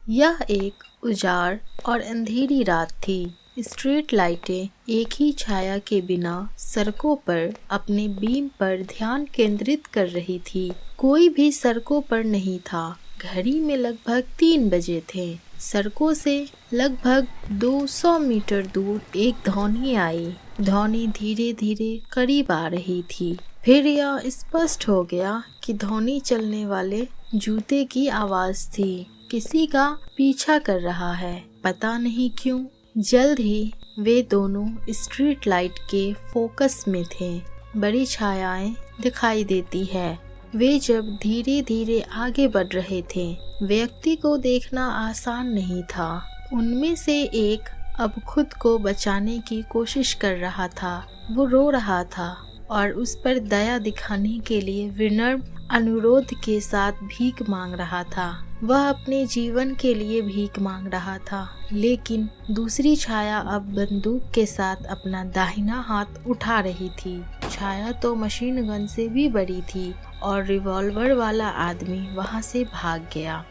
यह एक उजाड़ और अंधेरी रात थी। स्ट्रीट लाइटें एक ही छाया के बिना सड़कों पर अपने बीम पर ध्यान केंद्रित कर रही थी। कोई भी सड़कों पर नहीं था। घड़ी में लगभग 3 बजे थे। सड़कों से लगभग 200 मीटर दूर एक ध्वनि आई। ध्वनि धीरे धीरे करीब आ रही थी। फिर यह स्पष्ट हो गया कि ध्वनि चलने वाले जूते की आवाज थी। किसी का पीछा कर रहा है, पता नहीं क्यों। जल्द ही वे दोनों स्ट्रीट लाइट के फोकस में थे। बड़ी छायाएं दिखाई देती है। वे जब धीरे धीरे आगे बढ़ रहे थे, व्यक्ति को देखना आसान नहीं था। उनमें से एक अब खुद को बचाने की कोशिश कर रहा था। वो रो रहा था और उस पर दया दिखाने के लिए विनम्र अनुरोध के साथ भीख मांग रहा था। वह अपने जीवन के लिए भीख मांग रहा था, लेकिन दूसरी छाया अब बंदूक के साथ अपना दाहिना हाथ उठा रही थी। छाया तो मशीन गन से भी बड़ी थी और रिवॉल्वर वाला आदमी वहां से भाग गया।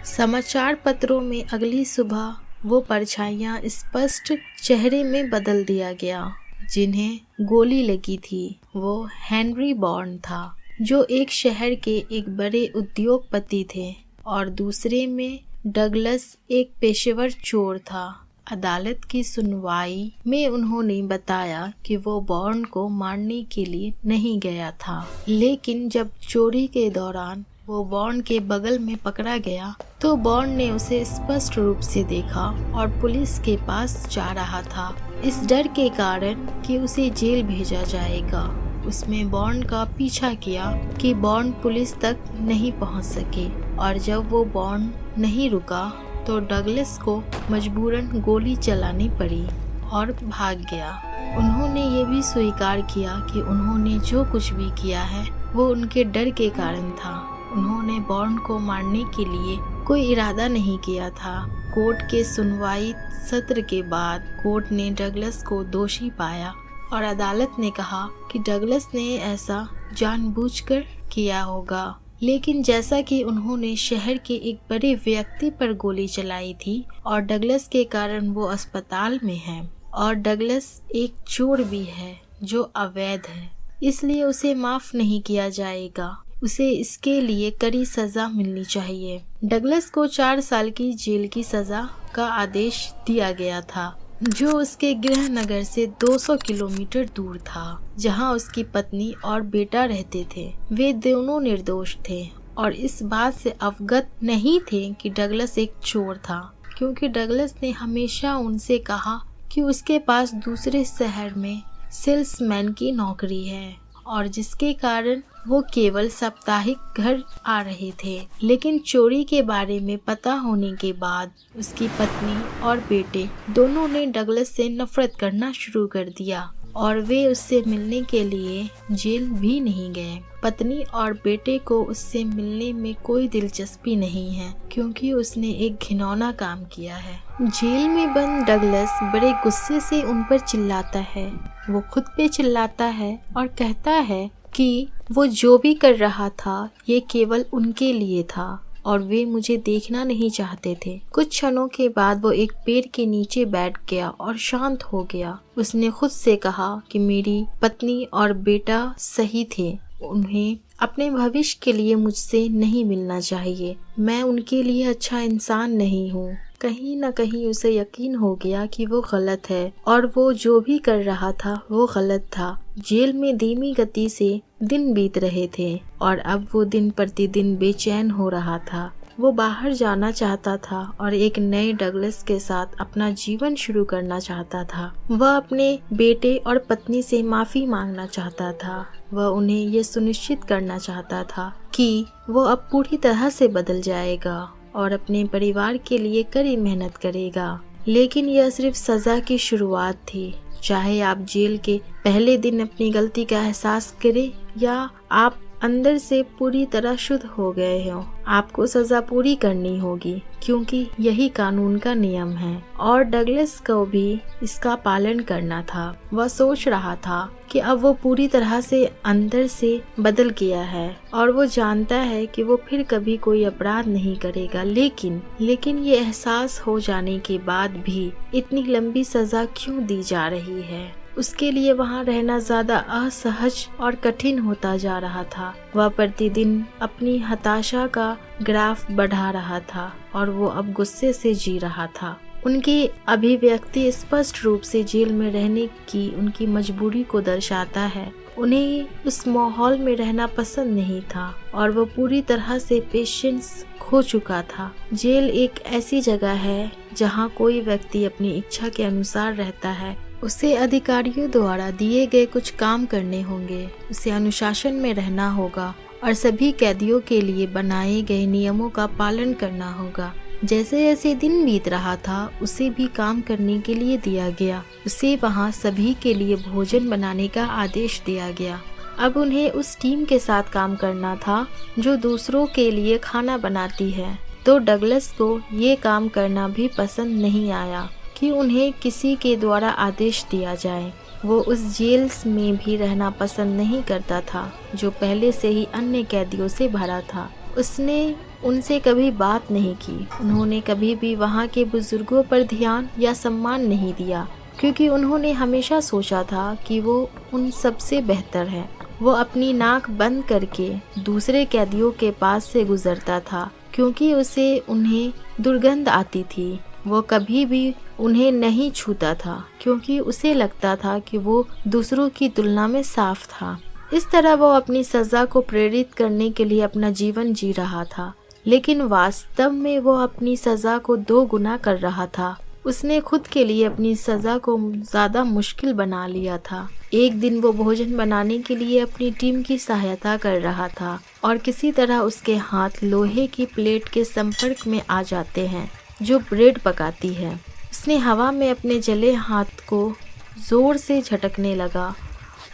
समाचार पत्रों में अगली सुबह वो परछाइयां स्पष्ट चेहरे में बदल दिया गया। जिन्हें गोली लगी थी वो हेनरी बॉर्न था, जो एक शहर के एक बड़े उद्योगपति थे, और दूसरे में डगलस एक पेशेवर चोर था। अदालत की सुनवाई में उन्होंने बताया कि वो बॉर्न को मारने के लिए नहीं गया था, लेकिन जब चोरी के दौरान वो बॉर्न के बगल में पकड़ा गया तो बॉर्न ने उसे स्पष्ट रूप से देखा और पुलिस के पास जा रहा था, इस डर के कारण कि उसे जेल भेजा जाएगा। उसने बॉर्न का पीछा किया कि बॉर्न पुलिस तक नहीं पहुंच सके, और जब वो बॉर्न नहीं रुका तो डगलस को मजबूरन गोली चलानी पड़ी और भाग गया। उन्होंने ये भी स्वीकार किया कि उन्होंने जो कुछ भी किया है वो उनके डर के कारण था। उन्होंने बॉर्न को मारने के लिए कोई इरादा नहीं किया था। कोर्ट के सुनवाई सत्र के बाद कोर्ट ने डगलस को दोषी पाया और अदालत ने कहा कि डगलस ने ऐसा जानबूझकर किया होगा। लेकिन जैसा कि उन्होंने शहर के एक बड़े व्यक्ति पर गोली चलाई थी और डगलस के कारण वो अस्पताल में है, और डगलस एक चोर भी है जो अवैध है, इसलिए उसे माफ नहीं किया जाएगा। उसे इसके लिए कड़ी सजा मिलनी चाहिए। डगलस को 4 साल की जेल की सजा का आदेश दिया गया था, जो उसके गृह नगर से 200 किलोमीटर दूर था, जहां उसकी पत्नी और बेटा रहते थे। वे दोनों निर्दोष थे और इस बात से अवगत नहीं थे कि डगलस एक चोर था, क्योंकि डगलस ने हमेशा उनसे कहा कि उसके पास दूसरे शहर में सेल्समैन की नौकरी है और जिसके कारण वो केवल साप्ताहिक घर आ रहे थे। लेकिन चोरी के बारे में पता होने के बाद उसकी पत्नी और बेटे दोनों ने डगलस से नफरत करना शुरू कर दिया और वे उससे मिलने के लिए जेल भी नहीं गए। पत्नी और बेटे को उससे मिलने में कोई दिलचस्पी नहीं है, क्योंकि उसने एक घिनौना काम किया है। जेल में बंद डगलस बड़े गुस्से से उन पर चिल्लाता है। वो खुद पे चिल्लाता है और कहता है कि वो जो भी कर रहा था ये केवल उनके लिए था और वे मुझे देखना नहीं चाहते थे। कुछ क्षणों के बाद वो एक पेड़ के नीचे बैठ गया और शांत हो गया। उसने खुद से कहा कि मेरी पत्नी और बेटा सही थे, उन्हें अपने भविष्य के लिए मुझसे नहीं मिलना चाहिए। मैं उनके लिए अच्छा इंसान नहीं हूँ। कहीं न कहीं उसे यकीन हो गया कि वो गलत है और वो जो भी कर रहा था वो गलत था। जेल में धीमी गति से दिन बीत रहे थे और अब वो दिन प्रतिदिन बेचैन हो रहा था। वो बाहर जाना चाहता था और एक नए डगलस के साथ अपना जीवन शुरू करना चाहता था। वह अपने बेटे और पत्नी से माफी मांगना चाहता था। वह उन्हें ये सुनिश्चित करना चाहता था कि वो अब पूरी तरह से बदल जाएगा और अपने परिवार के लिए कड़ी मेहनत करेगा। लेकिन यह सिर्फ सजा की शुरुआत थी। चाहे आप जेल के पहले दिन अपनी गलती का एहसास करें या आप अंदर से पूरी तरह शुद्ध हो गए हो। आपको सजा पूरी करनी होगी क्योंकि यही कानून का नियम है। और डगलस को भी इसका पालन करना था। वह सोच रहा था कि अब वो पूरी तरह से अंदर से बदल गया है और वो जानता है कि वो फिर कभी कोई अपराध नहीं करेगा। लेकिन ये एहसास हो जाने के बाद भी इतनी लंबी सजा क्यों दी जा रही है? उसके लिए वहाँ रहना ज्यादा असहज और कठिन होता जा रहा था। वह प्रतिदिन अपनी हताशा का ग्राफ बढ़ा रहा था और वो अब गुस्से से जी रहा था। उनकी अभिव्यक्ति स्पष्ट रूप से जेल में रहने की उनकी मजबूरी को दर्शाता है। उन्हें उस माहौल में रहना पसंद नहीं था और वो पूरी तरह से पेशेंस खो चुका था। जेल एक ऐसी जगह है जहाँ कोई व्यक्ति अपनी इच्छा के अनुसार रहता है। उसे अधिकारियों द्वारा दिए गए कुछ काम करने होंगे, उसे अनुशासन में रहना होगा और सभी कैदियों के लिए बनाए गए नियमों का पालन करना होगा। जैसे जैसे दिन बीत रहा था उसे भी काम करने के लिए दिया गया। उसे वहाँ सभी के लिए भोजन बनाने का आदेश दिया गया। अब उन्हें उस टीम के साथ काम करना था जो दूसरों के लिए खाना बनाती है। तो डगलस को ये काम करना भी पसंद नहीं आया कि उन्हें किसी के द्वारा आदेश दिया जाए। वो उस जेल में भी रहना पसंद नहीं करता था जो पहले से ही अन्य कैदियों से भरा था। उसने उनसे कभी बात नहीं की। उन्होंने कभी भी वहाँ के बुजुर्गों पर ध्यान या सम्मान नहीं दिया क्योंकि उन्होंने हमेशा सोचा था कि वो उन सबसे बेहतर है। वो अपनी नाक बंद करके दूसरे कैदियों के पास से गुजरता था क्योंकि उसे उन्हें दुर्गंध आती थी। वो कभी भी उन्हें नहीं छूता था क्योंकि उसे लगता था कि वो दूसरों की तुलना में साफ था। इस तरह वो अपनी सजा को प्रेरित करने के लिए अपना जीवन जी रहा था, लेकिन वास्तव में वो अपनी सजा को 2 गुना कर रहा था। उसने खुद के लिए अपनी सजा को ज्यादा मुश्किल बना लिया था। एक दिन वो भोजन बनाने के लिए अपनी टीम की सहायता कर रहा था और किसी तरह उसके हाथ लोहे की प्लेट के संपर्क में आ जाते हैं जो ब्रेड पकाती है। उसने हवा में अपने जले हाथ को जोर से झटकने लगा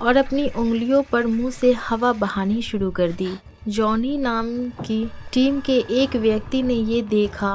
और अपनी उंगलियों पर मुंह से हवा बहानी शुरू कर दी। जॉनी नाम की टीम के एक व्यक्ति ने ये देखा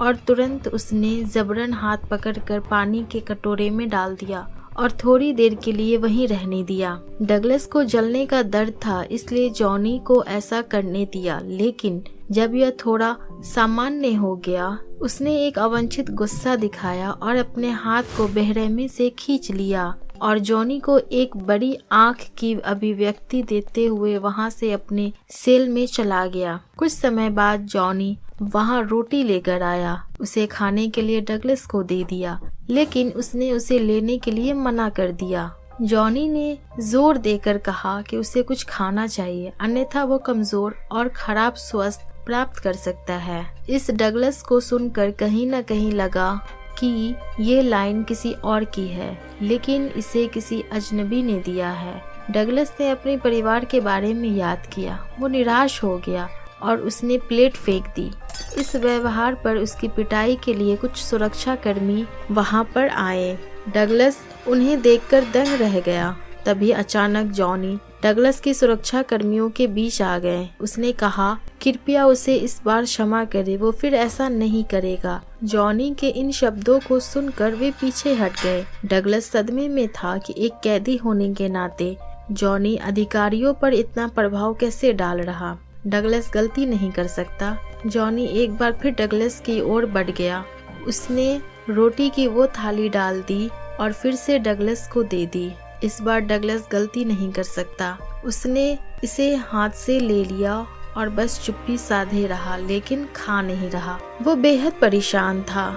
और तुरंत उसने जबरन हाथ पकड़कर पानी के कटोरे में डाल दिया और थोड़ी देर के लिए वहीं रहने दिया। डगलस को जलने का डर था इसलिए जॉनी को ऐसा करने दिया, लेकिन जब यह थोड़ा सामान्य हो गया उसने एक अवांछित गुस्सा दिखाया और अपने हाथ को बेरहमी से खींच लिया और जॉनी को एक बड़ी आंख की अभिव्यक्ति देते हुए वहां से अपने सेल में चला गया। कुछ समय बाद जॉनी वहां रोटी लेकर आया। उसे खाने के लिए डगलस को दे दिया, लेकिन उसने उसे लेने के लिए मना कर दिया। जॉनी ने जोर देकर कहा कि उसे कुछ खाना चाहिए, अन्यथा वो कमजोर और खराब स्वास्थ्य प्राप्त कर सकता है। इस डगलस को सुनकर कहीं न कहीं लगा कि ये लाइन किसी और की है, लेकिन इसे किसी अजनबी ने दिया है। डगलस ने अपने परिवार के बारे में याद किया। वो निराश हो गया और उसने प्लेट फेंक दी। इस व्यवहार पर उसकी पिटाई के लिए कुछ सुरक्षा कर्मी वहां पर आए। डगलस उन्हें देखकर दंग रह गया। तभी अचानक जॉनी डगलस की सुरक्षा कर्मियों के बीच आ गए। उसने कहा कृपया उसे इस बार क्षमा करे, वो फिर ऐसा नहीं करेगा। जॉनी के इन शब्दों को सुनकर वे पीछे हट गए। डगलस सदमे में था कि एक कैदी होने के नाते जॉनी अधिकारियों पर इतना प्रभाव कैसे डाल रहा। डगलस गलती नहीं कर सकता। जॉनी एक बार फिर डगलस की ओर बढ़ गया। उसने रोटी की वो थाली डाल दी और फिर से डगलस को दे दी। इस बार डगलस गलती नहीं कर सकता। उसने इसे हाथ से ले लिया और बस चुप्पी साधे रहा, लेकिन खा नहीं रहा। वो बेहद परेशान था।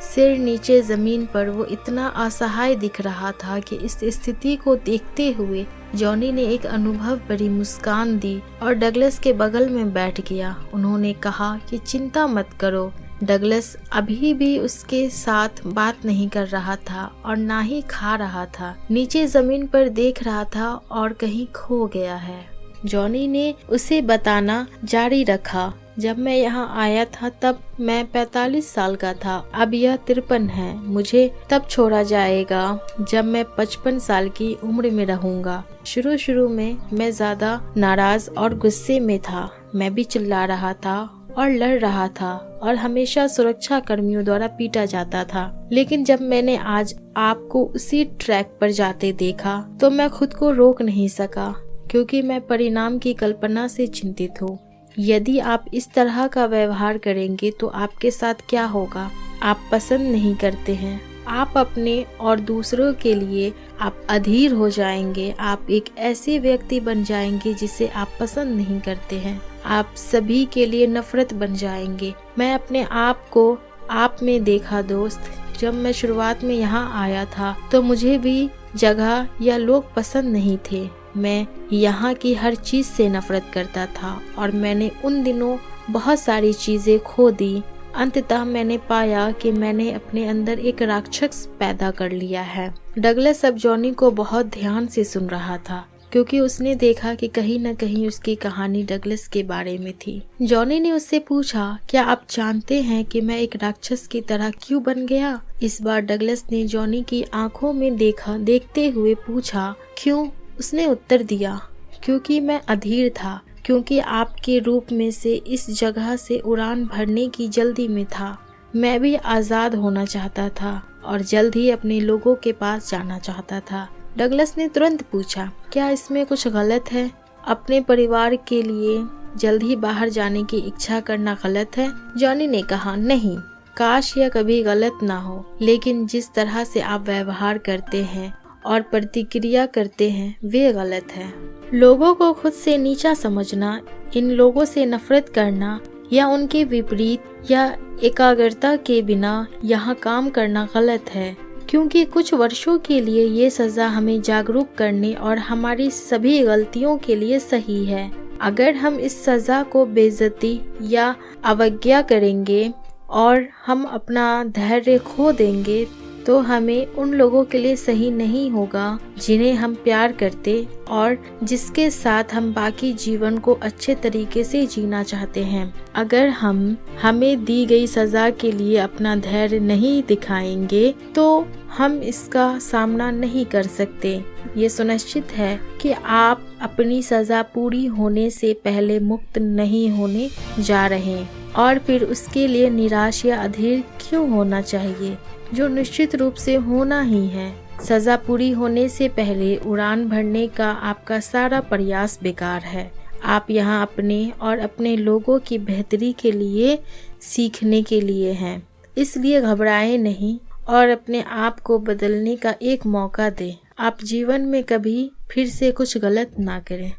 सिर नीचे जमीन पर वो इतना असहाय दिख रहा था कि इस स्थिति को देखते हुए जॉनी ने एक अनुभव भरी मुस्कान दी और डगलस के बगल में बैठ गया। उन्होंने कहा कि चिंता मत करो। डगलस अभी भी उसके साथ बात नहीं कर रहा था और ना ही खा रहा था। नीचे जमीन पर देख रहा था और कहीं खो गया है। जॉनी ने उसे बताना जारी रखा। जब मैं यहाँ आया था तब मैं 45 साल का था, अब यह 53 है। मुझे तब छोड़ा जाएगा जब मैं 55 साल की उम्र में रहूंगा। शुरू में मैं ज्यादा नाराज और गुस्से में था। मैं भी चिल्ला रहा था और लड़ रहा था और हमेशा सुरक्षा कर्मियों द्वारा पीटा जाता था। लेकिन जब मैंने आज आपको उसी ट्रैक पर जाते देखा तो मैं खुद को रोक नहीं सका, क्योंकि मैं परिणाम की कल्पना से चिंतित हूँ। यदि आप इस तरह का व्यवहार करेंगे तो आपके साथ क्या होगा? आप पसंद नहीं करते हैं। आप अपने और दूसरों के लिए आप अधीर हो जाएंगे। आप एक ऐसे व्यक्ति बन जाएंगे जिसे आप पसंद नहीं करते हैं। आप सभी के लिए नफरत बन जाएंगे। मैं अपने आप को आप में देखा दोस्त। जब मैं शुरुआत में यहाँ आया था तो मुझे भी जगह या लोग पसंद नहीं थे। मैं यहाँ की हर चीज से नफरत करता था और मैंने उन दिनों बहुत सारी चीजें खो दी। अंततः मैंने पाया कि मैंने अपने अंदर एक राक्षस पैदा कर लिया है। डगलस अब जॉनी को बहुत ध्यान से सुन रहा था, क्योंकि उसने देखा कि कहीं न कहीं उसकी कहानी डगलस के बारे में थी। जॉनी ने उससे पूछा, क्या आप जानते हैं कि मैं एक राक्षस की तरह क्यों बन गया? इस बार डगलस ने जॉनी की आंखों में देखते हुए पूछा, क्यों? उसने उत्तर दिया, क्योंकि मैं अधीर था, क्योंकि आपके रूप में से इस जगह से उड़ान भरने की जल्दी में था। मैं भी आजाद होना चाहता था और जल्द ही अपने लोगों के पास जाना चाहता था। डगलस ने तुरंत पूछा, क्या इसमें कुछ गलत है? अपने परिवार के लिए जल्द ही बाहर जाने की इच्छा करना गलत है? जॉनी ने कहा, नहीं, काश यह कभी गलत ना हो, लेकिन जिस तरह से आप व्यवहार करते हैं और प्रतिक्रिया करते हैं वे गलत है। लोगों को खुद से नीचा समझना, इन लोगों से नफरत करना या उनके विपरीत या एकाग्रता के बिना यहाँ काम करना गलत है, क्योंकि कुछ वर्षों के लिए ये सजा हमें जागरूक करने और हमारी सभी गलतियों के लिए सही है। अगर हम इस सजा को बेइज्जती या अवज्ञा करेंगे और हम अपना धैर्य खो देंगे तो हमें उन लोगों के लिए सही नहीं होगा जिन्हें हम प्यार करते और जिसके साथ हम बाकी जीवन को अच्छे तरीके से जीना चाहते हैं। अगर हम हमें दी गई सजा के लिए अपना धैर्य नहीं दिखाएंगे तो हम इसका सामना नहीं कर सकते। ये सुनिश्चित है कि आप अपनी सजा पूरी होने से पहले मुक्त नहीं होने जा रहे और फिर उसके लिए निराश या अधीर क्यों होना चाहिए, जो निश्चित रूप से होना ही है। सजा पूरी होने से पहले उड़ान भरने का आपका सारा प्रयास बेकार है। आप यहाँ अपने और अपने लोगों की बेहतरी के लिए सीखने के लिए हैं। इसलिए घबराएं नहीं और अपने आप को बदलने का एक मौका दें। आप जीवन में कभी फिर से कुछ गलत ना करें।